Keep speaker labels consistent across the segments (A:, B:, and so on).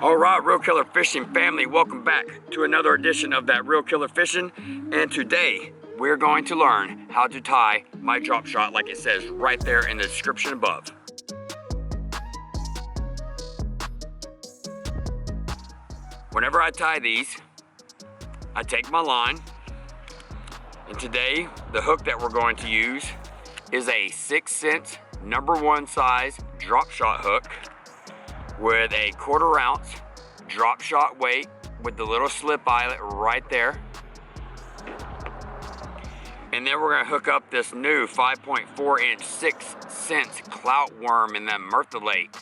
A: All right, Reelkiller Fishing family, welcome back to another edition of that Reelkiller Fishing. And today we're going to learn how to tie my drop shot like it says right there in the description above. Whenever I tie these, I take my line, and today the hook that we're going to use is a 6-cent #1 size drop shot hook with a 1/4 ounce drop shot weight with the little slip eyelet right there. And then we're gonna hook up this new 5.4 inch 6-cent clout worm in that myrtleate.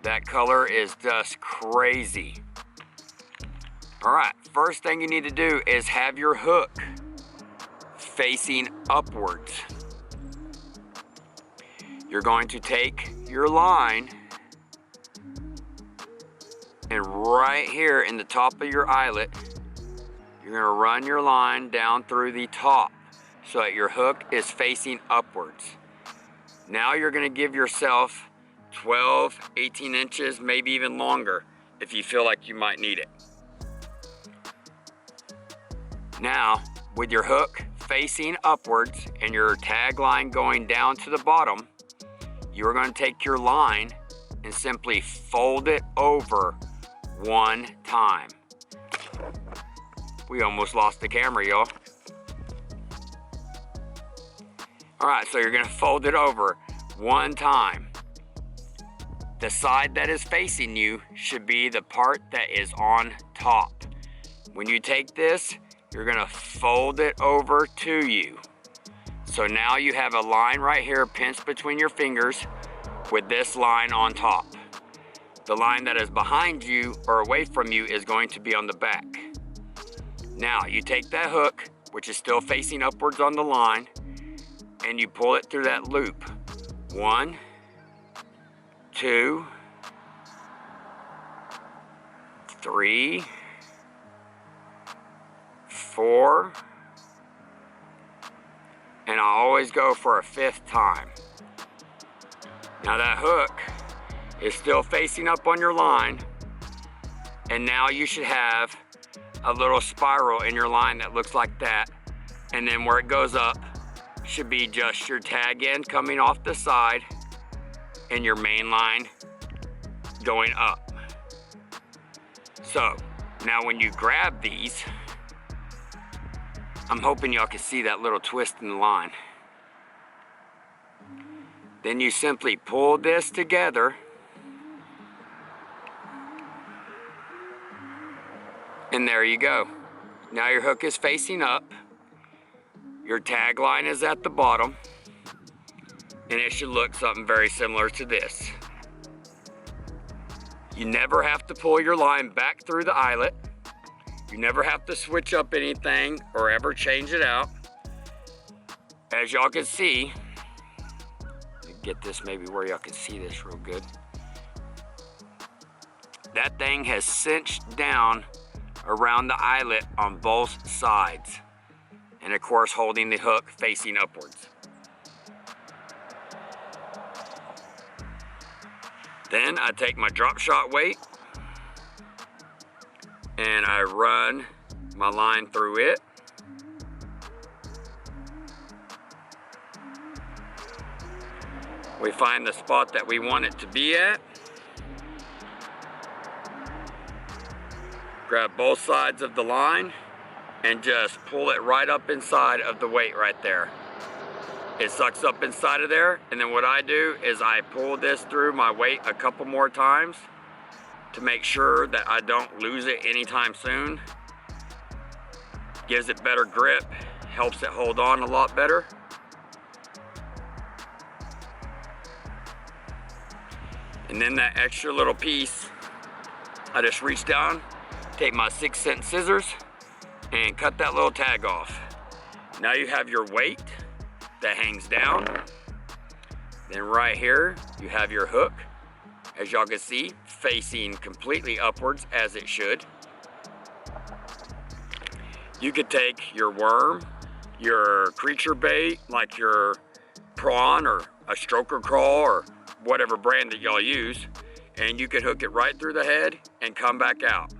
A: That color is just crazy. All right, first thing you need to do is have your hook facing upwards. You're going to take your line and right here in the top of your eyelet, you're gonna run your line down through the top so that your hook is facing upwards. Now you're gonna give yourself 12, 18 inches, maybe even longer if you feel like you might need it. Now, with your hook facing upwards and your tag line going down to the bottom, you're gonna take your line and simply fold it over one time. We almost lost the camera, y'all. All right, so you're gonna fold it over one time. The side that is facing you should be the part that is on top. When you take this, you're gonna fold it over to you. So now you have a line right here pinched between your fingers with this line on top. The line that is behind you or away from you is going to be on the back. Now you take that hook, which is still facing upwards on the line, and you pull it through that loop. 1, 2, 3, 4, and I always go for a 5th time. Now that hook is still facing up on your line, and now you should have a little spiral in your line that looks like that, and then where it goes up should be just your tag end coming off the side and your main line going up. So now when you grab these, I'm hoping y'all can see that little twist in the line. Then you simply pull this together and there you go. Now your hook is facing up, your tag line is at the bottom, and it should look something very similar to this. You never have to pull your line back through the eyelet. You never have to switch up anything or ever change it out. As y'all can see, get this maybe where y'all can see this real good. That thing has cinched down around the eyelet on both sides, and of course holding the hook facing upwards. Then I take my drop shot weight and I run my line through it. We find the spot that we want it to be at. Grab both sides of the line and just pull it right up inside of the weight right there. It sucks up inside of there, and then what I do is I pull this through my weight a couple more times to make sure that I don't lose it anytime soon. Gives it better grip, helps it hold on a lot better. And then that extra little piece, I just reach down, take my 6-cent scissors, and cut that little tag off. Now you have your weight that hangs down. Then right here, you have your hook, as y'all can see, facing completely upwards as it should. You could take your worm, your creature bait, like your prawn or a stroker crawl or whatever brand that y'all use, and you can hook it right through the head and come back out.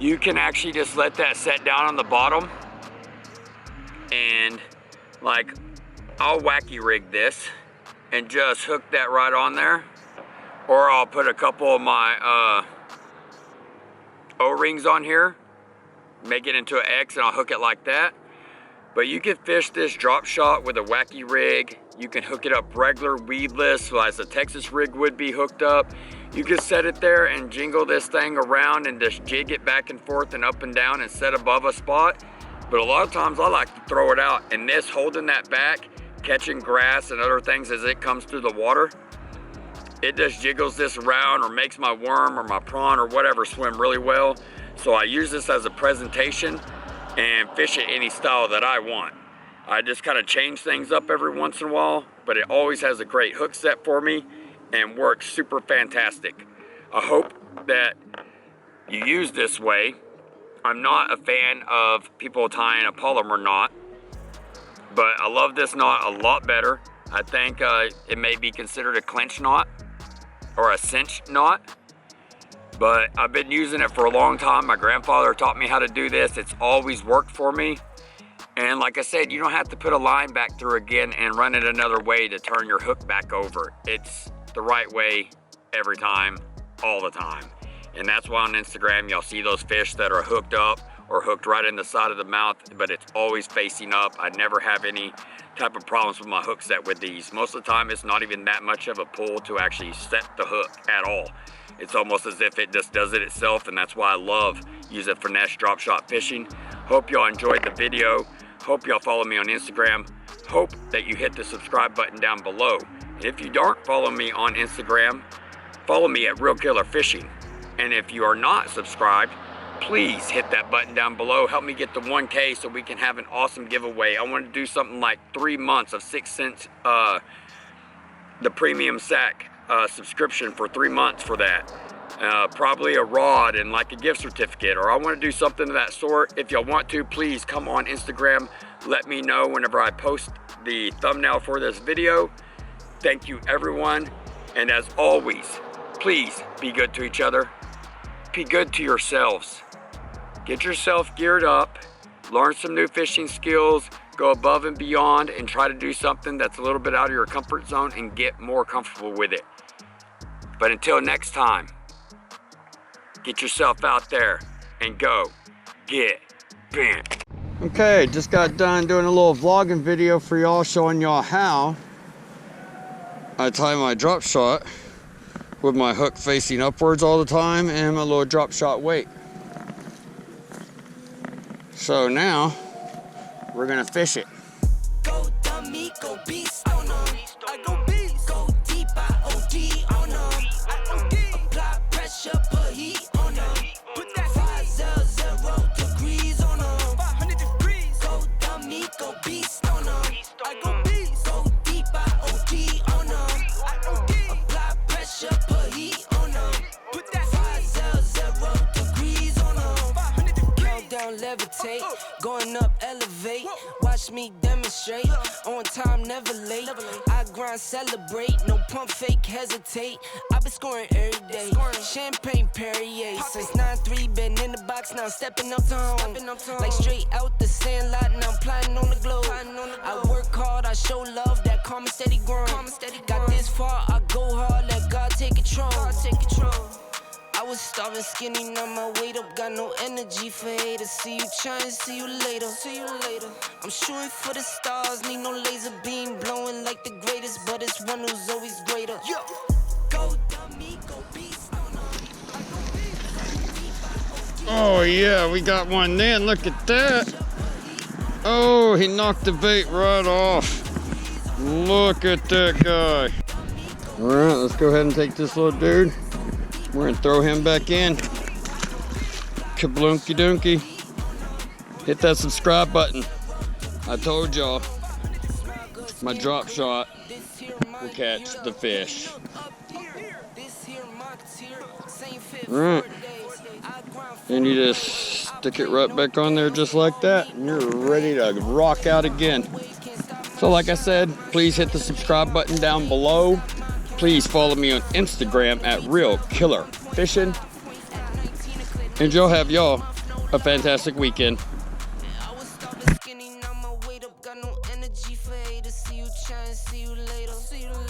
A: You can actually just let that set down on the bottom, and like I'll wacky rig this and just hook that right on there, or I'll put a couple of my O-rings on here, make it into an X, and I'll hook it like that. But you can fish this drop shot with a wacky rig. You can hook it up regular weedless, so as a Texas rig would be hooked up. You can set it there and jingle this thing around and just jig it back and forth and up and down and set above a spot. But a lot of times I like to throw it out, and this holding that back, catching grass and other things as it comes through the water, it just jiggles this around or makes my worm or my prawn or whatever swim really well. So I use this as a presentation and fish it any style that I want. I just kind of change things up every once in a while, but it always has a great hook set for me and works super fantastic. I hope that you use this way. I'm not a fan of people tying a polymer knot, but I love this knot a lot better. I think it may be considered a clinch knot or a cinch knot, but I've been using it for a long time. My grandfather taught me how to do this. It's always worked for me. And like I said, you don't have to put a line back through again and run it another way to turn your hook back over. It's the right way every time, all the time. And that's why on Instagram, you'll see those fish that are hooked up or hooked right in the side of the mouth, but it's always facing up. I never have any type of problems with my hook set with these. Most of the time, it's not even that much of a pull to actually set the hook at all. It's almost as if it just does it itself, and that's why I love using finesse drop shot fishing. Hope y'all enjoyed the video. Hope y'all follow me on Instagram. Hope that you hit the subscribe button down below. And if you don't follow me on Instagram, follow me at Reelkiller Fishing. And if you are not subscribed, please hit that button down below. Help me get to 1K so we can have an awesome giveaway. I want to do something like 3 months of 6 cents, the premium sack subscription for 3 months for that. Probably a rod and like a gift certificate, or I want to do something of that sort. If y'all want to, please come on Instagram. Let me know whenever I post the thumbnail for this video. Thank you, everyone. And as always, please be good to each other. Be good to yourselves. Get yourself geared up, learn some new fishing skills, go above and beyond, and try to do something that's a little bit out of your comfort zone and get more comfortable with it. But until next time, get yourself out there and go get bent. Okay, just got done doing a little vlogging video for y'all, showing y'all how I tie my drop shot with my hook facing upwards all the time and my little drop shot weight. So now we're gonna fish it.
B: Go dummy, go beast on them. I go beast. Go deep, I OD on them. I OD. Apply pressure, put heat on them. Put that 500 degrees on them. 500 degrees. Go dummy, go beast on them. I go beast. Go deep, I OD on them. I OD. Apply pressure, put heat on them. Put that 500 degrees on them. 500 degrees. Countdown, levitate. Going up, elevate. Watch me demonstrate. On time, never late. I grind, celebrate. No pump fake, hesitate. I've been scoring every day. Champagne Perrier. Since 9-3, been in the box, now I'm stepping up to home. Like straight out the sandlot, now I'm plotting on the globe. I work hard, I show love, that calm and steady grind. Got this far, I go hard, let God take control. I was starving skinny, now my weight up, got no energy for haters. See you trying, see you later. I'm shooting for the stars, need no laser beam, blowing like the greatest, but it's one who's always greater. Yo. Go dummy, go beast.
A: Oh yeah, we got one then, look at that. Oh, he knocked the bait right off. Look at that guy. All right, let's go ahead and take this little dude. We're gonna throw him back in. Kablunky donkey. Hit that subscribe button. I told y'all, my drop shot will catch the fish. Alright. And you just stick it right back on there just like that, and you're ready to rock out again. So like I said, please hit the subscribe button down below. Please follow me on Instagram at Reelkiller Fishing. And y'all have y'all a fantastic weekend.